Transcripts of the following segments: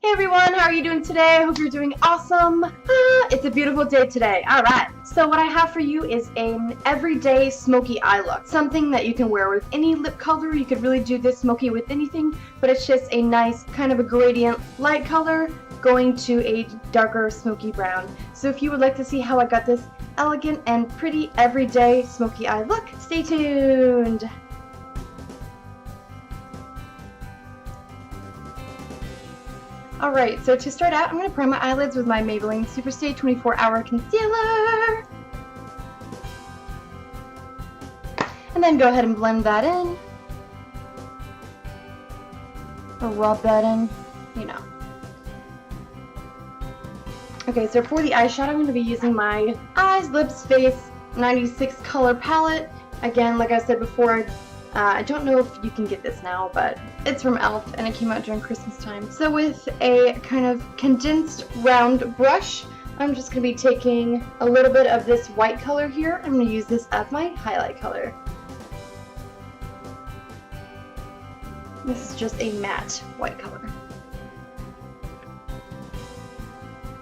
Hey everyone, how are you doing today? I hope you're doing awesome. It's a beautiful day today. Alright, so what I have for you is an everyday smoky eye look. Something that you can wear with any lip color. You could really do this smoky with anything, but it's just a nice kind of a gradient light color going to a darker smoky brown. So if you would like to see how I got this elegant and pretty everyday smoky eye look, stay tuned. Alright, so to start out, I'm going to prime my eyelids with my Maybelline Superstay 24-Hour Concealer. And then go ahead and blend that in. Or rub that in, you know. Okay, so for the eyeshadow, I'm going to be using my Eyes, Lips, Face 96 color palette. Again, like I said before, I don't know if you can get this now, but it's from e.l.f. and it came out during Christmas time. So with a kind of condensed round brush, I'm just going to be taking a little bit of this white color here. I'm going to use this as my highlight color. This is just a matte white color.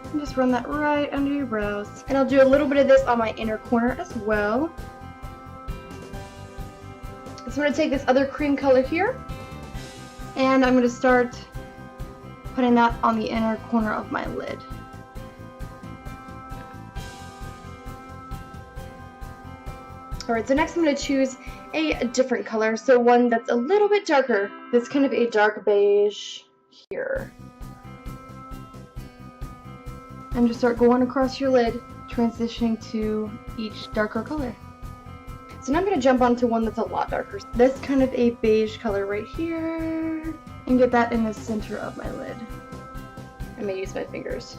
And just run that right under your brows. And I'll do a little bit of this on my inner corner as well. So I'm going to take this other cream color here, and I'm going to start putting that on the inner corner of my lid. Alright, so next I'm going to choose a different color, so one that's a little bit darker. This kind of a dark beige here. And just start going across your lid, transitioning to each darker color. So now I'm going to jump onto one that's a lot darker. This kind of a beige color right here. And get that in the center of my lid. I'm going to use my fingers.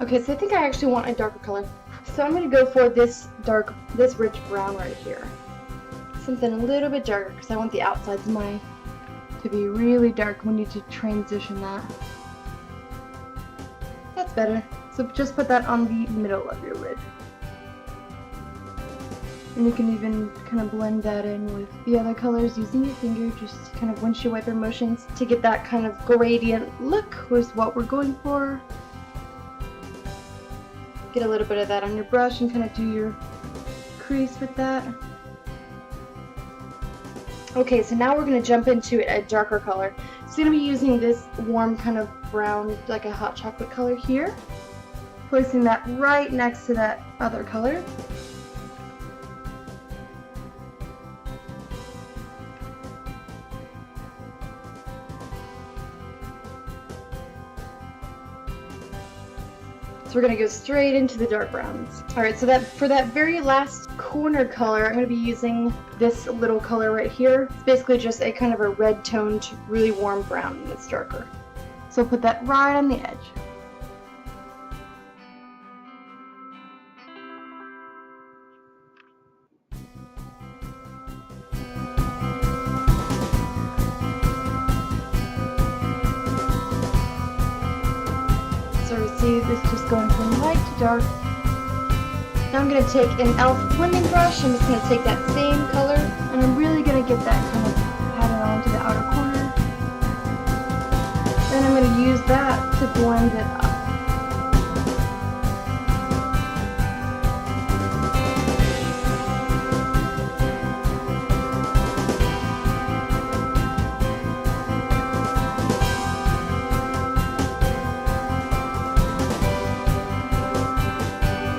Okay, so I think I actually want a darker color. So I'm going to go for this rich brown right here. Something a little bit darker because I want the outsides of mine to be really dark. We need to transition that. That's better. So just put that on the middle of your lid. And you can even kind of blend that in with the other colors using your finger, just kind of windshield wiper motions to get that kind of gradient look was what we're going for. Get a little bit of that on your brush and kind of do your crease with that. Okay, so now we're going to jump into a darker color. So I'm going to be using this warm kind of brown, like a hot chocolate color here. Placing that right next to that other color. So we're going to go straight into the dark browns. Alright, so for that very last corner color, I'm going to be using this little color right here. It's basically just a kind of a red toned, really warm brown, and it's darker. So I'll put that right on the edge. So we see this just going from light to dark. Now I'm going to take an e.l.f. blending brush. I'm just going to take that same color, and I'm really going to get that kind of pattern onto the outer corner. Then I'm going to use that to blend it up.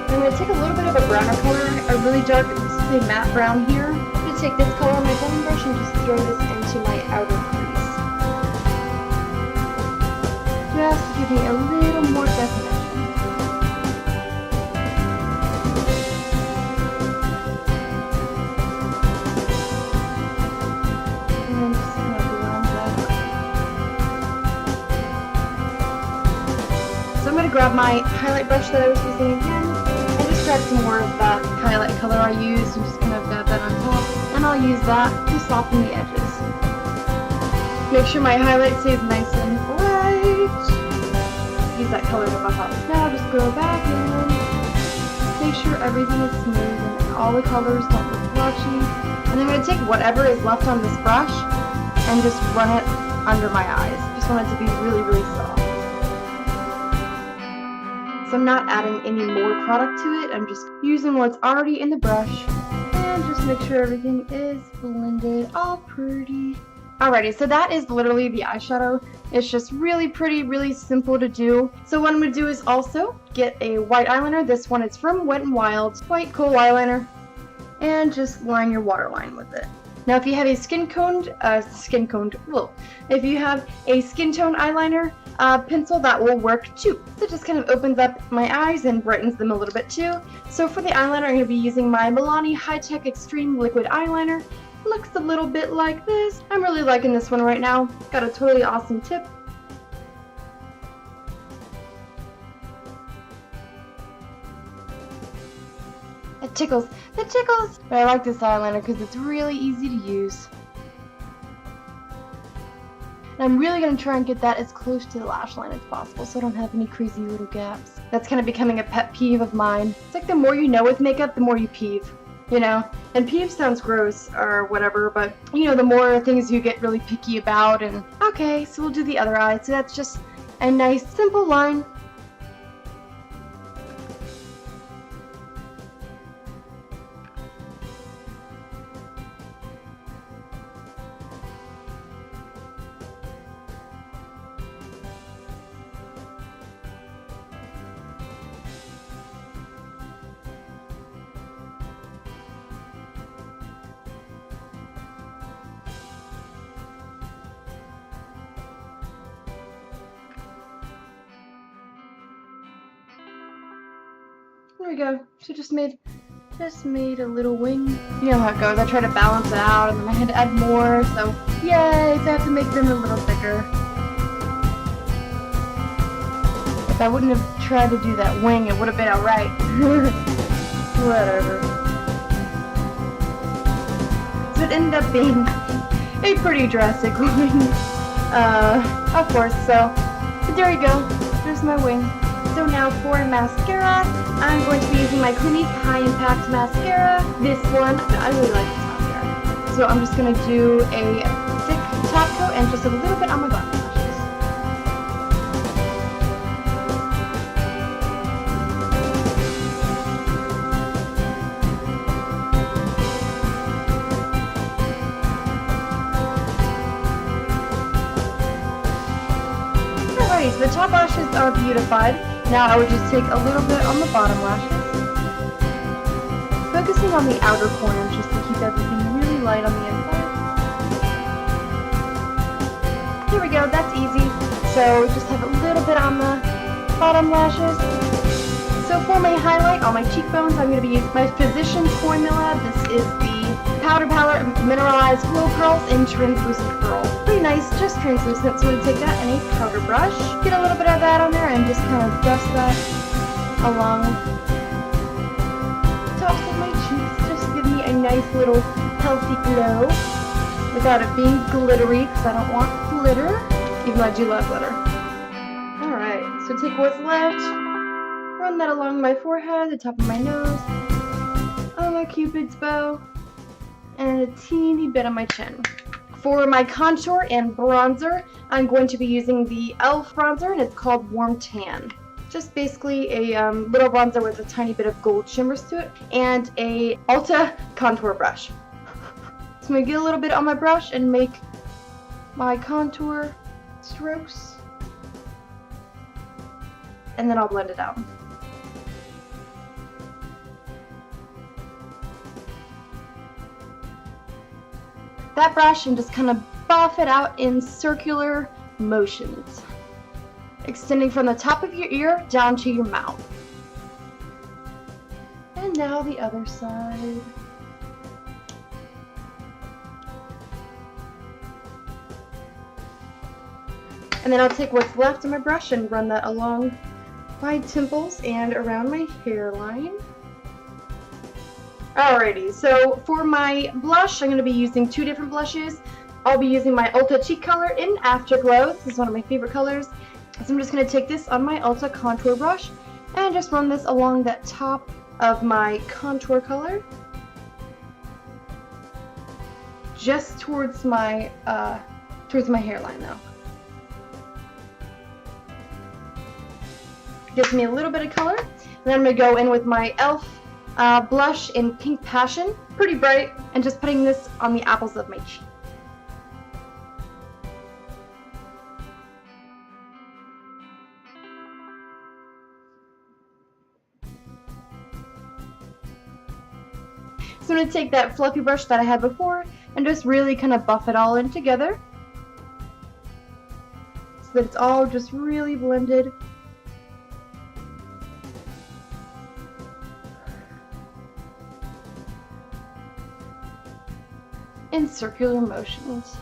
I'm going to take a little bit of a browner color, a really dark, say matte brown here. I'm going to take this color on my blending brush and just throw this into my outer crease. Just give me a little more definition. And then just kind of blend that up. So I'm going to grab my highlight brush that I was using again. Grab some more of that highlight color I used and just kind of dab that on top, and I'll use that to soften the edges. Make sure my highlight stays nice and bright. Use that color to buff out. Now just go back and make sure everything is smooth and all the colors don't look swatchy. And I'm going to take whatever is left on this brush and just run it under my eyes. Just want it to be really, really soft. So I'm not adding any more product to it. I'm just using what's already in the brush and just make sure everything is blended all pretty. Alrighty, so that is literally the eyeshadow. It's just really pretty, really simple to do. So what I'm going to do is also get a white eyeliner. This one is from Wet n Wild, white kohl eyeliner, and just line your waterline with it. Now if you have a skin tone eyeliner pencil, that will work too. So it just kind of opens up my eyes and brightens them a little bit too. So for the eyeliner, I'm going to be using my Milani High Tech Extreme Liquid Eyeliner. Looks a little bit like this. I'm really liking this one right now. Got a totally awesome tip. It tickles. It tickles! But I like this eyeliner because it's really easy to use. And I'm really going to try and get that as close to the lash line as possible so I don't have any crazy little gaps. That's kind of becoming a pet peeve of mine. It's like the more you know with makeup, the more you peeve. You know? And peeve sounds gross or whatever, but you know, the more things you get really picky about. And okay, so we'll do the other eye. So that's just a nice simple line. There we go. So just made a little wing. You know how it goes. I try to balance it out and then I had to add more, so yay, so I have to make them a little thicker. If I wouldn't have tried to do that wing, it would have been alright. Whatever. So it ended up being a pretty drastic wing. Of course, so there you go. There's my wing. So now for mascara, I'm going to be using my Clinique High Impact Mascara. This one, I really like this mascara. So I'm just going to do a thick top coat and just a little bit on my bottom lashes. Alright, so the top lashes are beautified. Now I would just take a little bit on the bottom lashes, focusing on the outer corners just to keep everything really light on the inside. There we go, that's easy. So just have a little bit on the bottom lashes. So for my highlight on my cheekbones, I'm going to be using my Physicians Formula. This is the Powder Palette Mineralized Glow Pearls in Translucent Pearl. Pretty nice, just translucent, so I'm going to take that in a powder brush, get a little bit of that on there, and just kind of dust that along the tops of my cheeks. Just give me a nice little healthy glow without it being glittery, because I don't want glitter, even though I do love glitter. Alright, so take what's left, run that along my forehead, the top of my nose, on my Cupid's bow, and a teeny bit on my chin. For my contour and bronzer, I'm going to be using the e.l.f. bronzer, and it's called Warm Tan. Just basically a little bronzer with a tiny bit of gold shimmers to it, and a ULTA contour brush. So I'm going to get a little bit on my brush and make my contour strokes, and then I'll blend it out. That brush and just kind of buff it out in circular motions, extending from the top of your ear down to your mouth. And now the other side. And then I'll take what's left of my brush and run that along my temples and around my hairline. Alrighty, so for my blush, I'm going to be using two different blushes. I'll be using my ULTA cheek color in Afterglow. This is one of my favorite colors. So I'm just going to take this on my ULTA contour brush and just run this along that top of my contour color. just towards my hairline though. Gives me a little bit of color. And then I'm going to go in with my e.l.f. Blush in Pink Passion. Pretty bright. And just putting this on the apples of my cheek. So I'm going to take that fluffy brush that I had before and just really kind of buff it all in together so that it's all just really blended. In circular motions.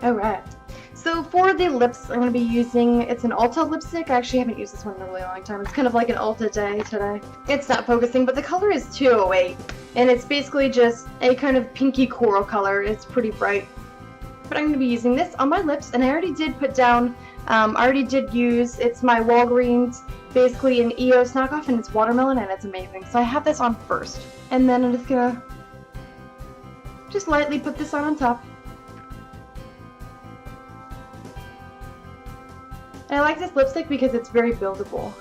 Alright, so for the lips I'm going to be using, it's an Ulta lipstick. I actually haven't used this one in a really long time. It's kind of like an Ulta day today. It's not focusing, but the color is 208, and it's basically just a kind of pinky coral color. It's pretty bright. But I'm going to be using this on my lips, and I already did put down, it's my Walgreens, basically an EOS knockoff, and it's watermelon, and it's amazing. So I have this on first, and then I'm just going to just lightly put this on top. And I like this lipstick because it's very buildable.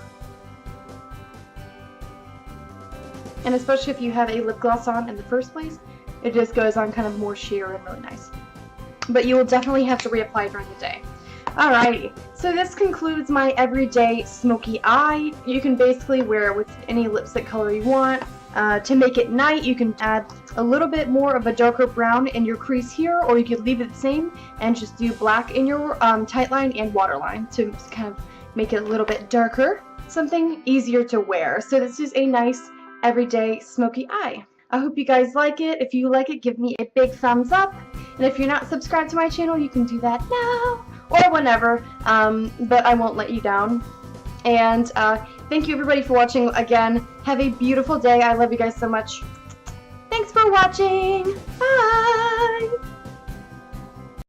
And especially if you have a lip gloss on in the first place, it just goes on kind of more sheer and really nice. But you will definitely have to reapply during the day. Alrighty, so this concludes my everyday smoky eye. You can basically wear it with any lipstick color you want. To make it night, you can add a little bit more of a darker brown in your crease here, or you could leave it the same and just do black in your tight line and waterline to kind of make it a little bit darker. Something easier to wear. So this is a nice everyday smoky eye. I hope you guys like it. If you like it, give me a big thumbs up. And if you're not subscribed to my channel, you can do that now or whenever, but I won't let you down. And thank you everybody for watching again. Have a beautiful day. I love you guys so much. Thanks for watching. Bye!